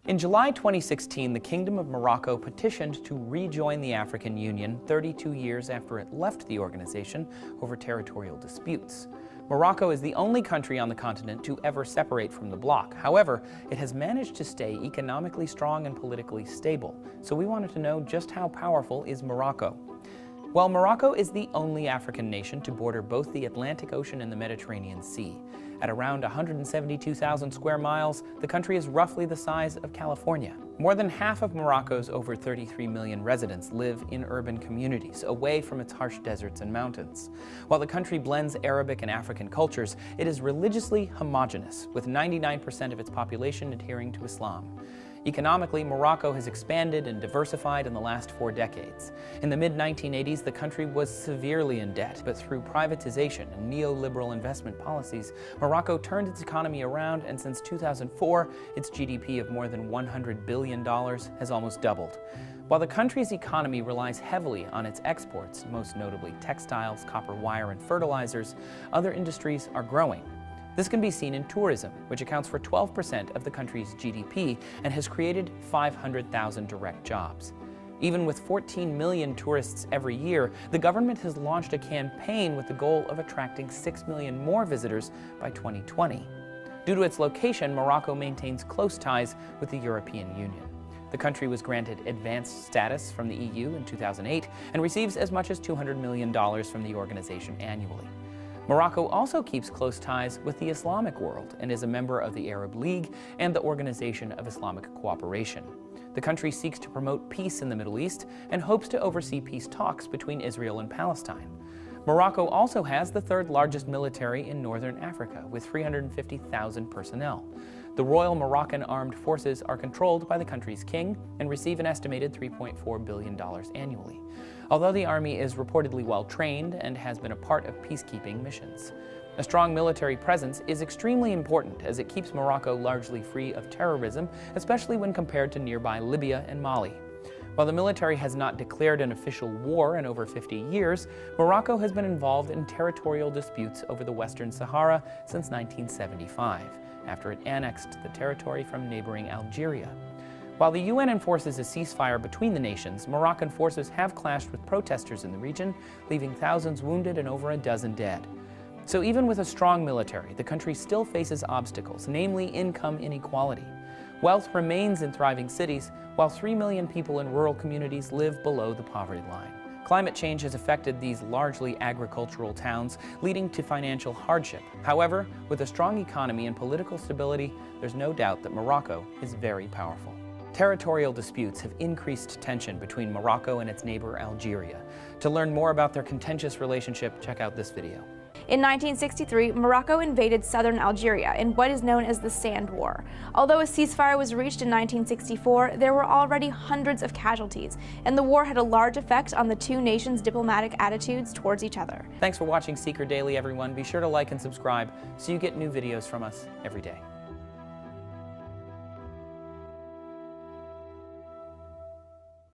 In July 2016, the Kingdom of Morocco petitioned to rejoin the African Union 32 years after it left the organization over territorial disputes. Morocco is the only country on the continent to ever separate from the bloc. However, it has managed to stay economically strong and politically stable. So we wanted to know just how powerful is Morocco? Well, Morocco is the only African nation to border both the Atlantic Ocean and the Mediterranean Sea. At around 172,000 square miles, the country is roughly the size of California. More than half of Morocco's over 33 million residents live in urban communities, away from its harsh deserts and mountains. While the country blends Arabic and African cultures, it is religiously homogeneous, with 99% of its population adhering to Islam. Economically, Morocco has expanded and diversified in the last 4 decades. In the mid-1980s, the country was severely in debt, but through privatization and neoliberal investment policies, Morocco turned its economy around, and since 2004, its GDP of more than $100 billion has almost doubled. While the country's economy relies heavily on its exports, most notably textiles, copper wire, and fertilizers, other industries are growing. This can be seen in tourism, which accounts for 12% of the country's GDP and has created 500,000 direct jobs. Even with 14 million tourists every year, the government has launched a campaign with the goal of attracting 6 million more visitors by 2020. Due to its location, Morocco maintains close ties with the European Union. The country was granted advanced status from the EU in 2008 and receives as much as $200 million from the organization annually. Morocco also keeps close ties with the Islamic world and is a member of the Arab League and the Organization of Islamic Cooperation. The country seeks to promote peace in the Middle East and hopes to oversee peace talks between Israel and Palestine. Morocco also has the 3rd largest military in northern Africa, with 350,000 personnel. The Royal Moroccan Armed Forces are controlled by the country's king and receive an estimated $3.4 billion annually, although the army is reportedly well-trained and has been a part of peacekeeping missions. A strong military presence is extremely important as it keeps Morocco largely free of terrorism, especially when compared to nearby Libya and Mali. While the military has not declared an official war in over 50 years, Morocco has been involved in territorial disputes over the Western Sahara since 1975, after it annexed the territory from neighboring Algeria. While the UN enforces a ceasefire between the nations, Moroccan forces have clashed with protesters in the region, leaving thousands wounded and over a dozen dead. So even with a strong military, the country still faces obstacles, namely income inequality. Wealth remains in thriving cities, while 3 million people in rural communities live below the poverty line. Climate change has affected these largely agricultural towns, leading to financial hardship. However, with a strong economy and political stability, there's no doubt that Morocco is very powerful. Territorial disputes have increased tension between Morocco and its neighbor Algeria. To learn more about their contentious relationship, check out this video. In 1963, Morocco invaded southern Algeria in what is known as the Sand War. Although a ceasefire was reached in 1964, there were already hundreds of casualties, and the war had a large effect on the two nations' diplomatic attitudes towards each other. Thanks for watching Seeker Daily, everyone. Be sure to like and subscribe so you get new videos from us every day.